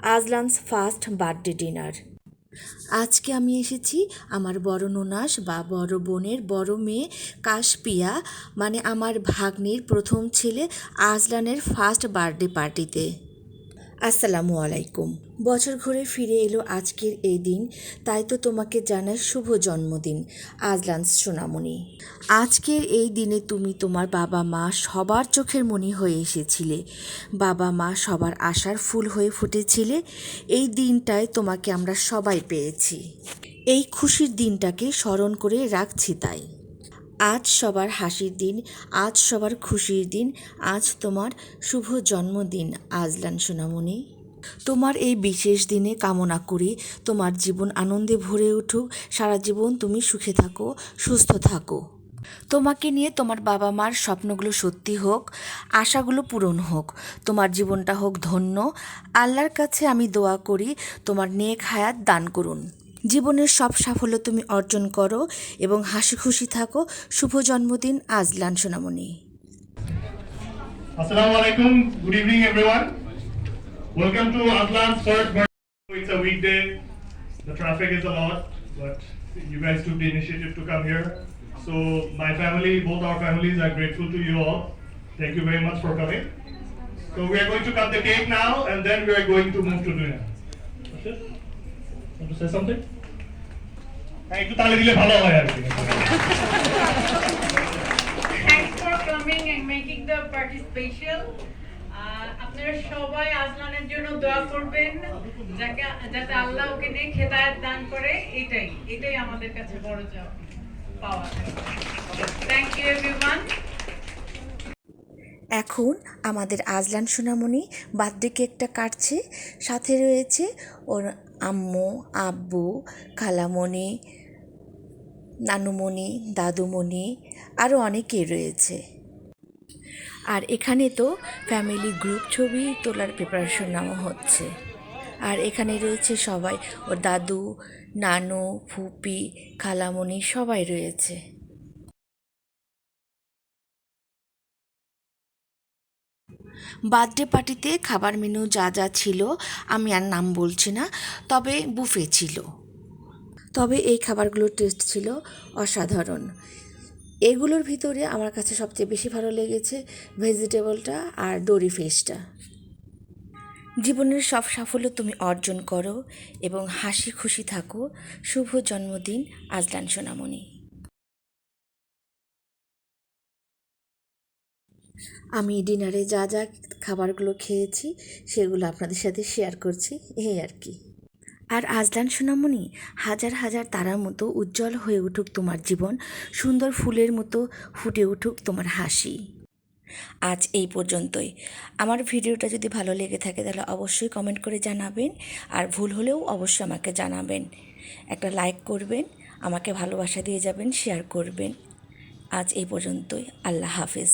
আজলানস first birthday dinner. আজকে আমি এসেছি আমার বড় ননাস বা বড় বোনের বড় মেয়ে কাশপিয়া, মানে আমার ভাগ্নির প্রথম ছেলে আজলানের ফার্স্ট বার্থডে পার্টিতে। আসসালামু আলাইকুম। বছর ঘুরে ফিরে এলো আজকের এই দিন, তাই তো তোমাকে জানাই শুভ জন্মদিন আজলান সোনামণি। আজকের এই দিনে তুমি তোমার বাবা মা সবার চোখের মণি হয়ে এসেছিলে, বাবা মা সবার আশার ফুল হয়ে ফুটেছিলে। এই দিনটায় তোমাকে আমরা সবাই পেয়েছি। এই খুশির দিনটাকে স্মরণ করে রাখছি তাই। আজ সবার হাসির দিন, আজ সবার খুশির দিন, আজ তোমার শুভ জন্মদিন আজলান সোনামণি। তোমার এই বিশেষ দিনে কামনা করি তোমার জীবন আনন্দে ভরে উঠুক, সারা জীবন তুমি সুখে থাকো, সুস্থ থাকো। তোমাকে নিয়ে তোমার বাবা মার স্বপ্নগুলো সত্যি হোক, আশাগুলো পূরণ হোক, তোমার জীবনটা হোক ধন্য। আল্লাহর কাছে আমি দোয়া করি তোমার নেক হায়াত দান করুন, জীবনের সব সাফল্য তুমি অর্জন করো এবং হাসি খুশি থাকো। শুভ জন্মদিন আজলান সোনামণি। Assalamu alaikum. Good evening, everyone. Welcome to Aslan's first birthday. It's a weekday. The traffic is a lot, but you guys took the initiative to come here. So my family, both our families, are grateful to you all. Thank you very much for coming. So we are going to cut the cake now, and then we are going to move to dinner. That's it? Want to say something? একটু তালে দিলে ভালো হয় আর কি। Thanks for coming and making the party special. আপনারা সবাই আজলানের জন্য দোয়া করবেন, যাতে আল্লাহ ওকে নেক হেদায়েত দান করে। এটাই আমাদের কাছে বড় পাওয়া। Thank you everyone. এখন আমাদের আজলান সোনামণি বার্থডে কেকটা কাটছে, সাথে রয়েছে ওর আম্মু, আব্বু, খালামণি, নানুমণি, দাদুমণি, আরও অনেকেই রয়েছে। আর এখানে তো ফ্যামিলি গ্রুপ ছবি তোলার প্রিপারেশন নেওয়া হচ্ছে। আর এখানে রয়েছে সবাই, ওর দাদু, নানু, ফুপি, খালামণি সবাই রয়েছে। বার্থডে পার্টিতে খাবার মেনু যা যা ছিল আমি আর নাম বলছি না, তবে বুফে ছিল। তবে এই খাবারগুলোর টেস্ট ছিল অসাধারণ। এগুলোর ভিতরে আমার কাছে সবচেয়ে বেশি ভালো লেগেছে ভেজিটেবলটা আর ডোরি ফিশটা। জীবনের সব সাফল্য তুমি অর্জন করো এবং হাসি খুশি থাকো। শুভ জন্মদিন আজলান সোনামণি। আমি ডিনারে যা যা খাবারগুলো খেয়েছি সেগুলো আপনাদের সাথে শেয়ার করছি, এই আর কি। আর আজলান সোনামণি, হাজার হাজার তারার মতো উজ্জ্বল হয়ে উঠুক তোমার জীবন, সুন্দর ফুলের মতো ফুটে উঠুক তোমার হাসি। আজ এই পর্যন্তই। আমার ভিডিওটা যদি ভালো লেগে থাকে তাহলে অবশ্যই কমেন্ট করে জানাবেন, আর ভুল হলেও অবশ্যই আমাকে জানাবেন। একটা লাইক করবেন, আমাকে ভালোবাসা দিয়ে যাবেন, শেয়ার করবেন। আজ এই পর্যন্তই। আল্লাহ হাফেজ।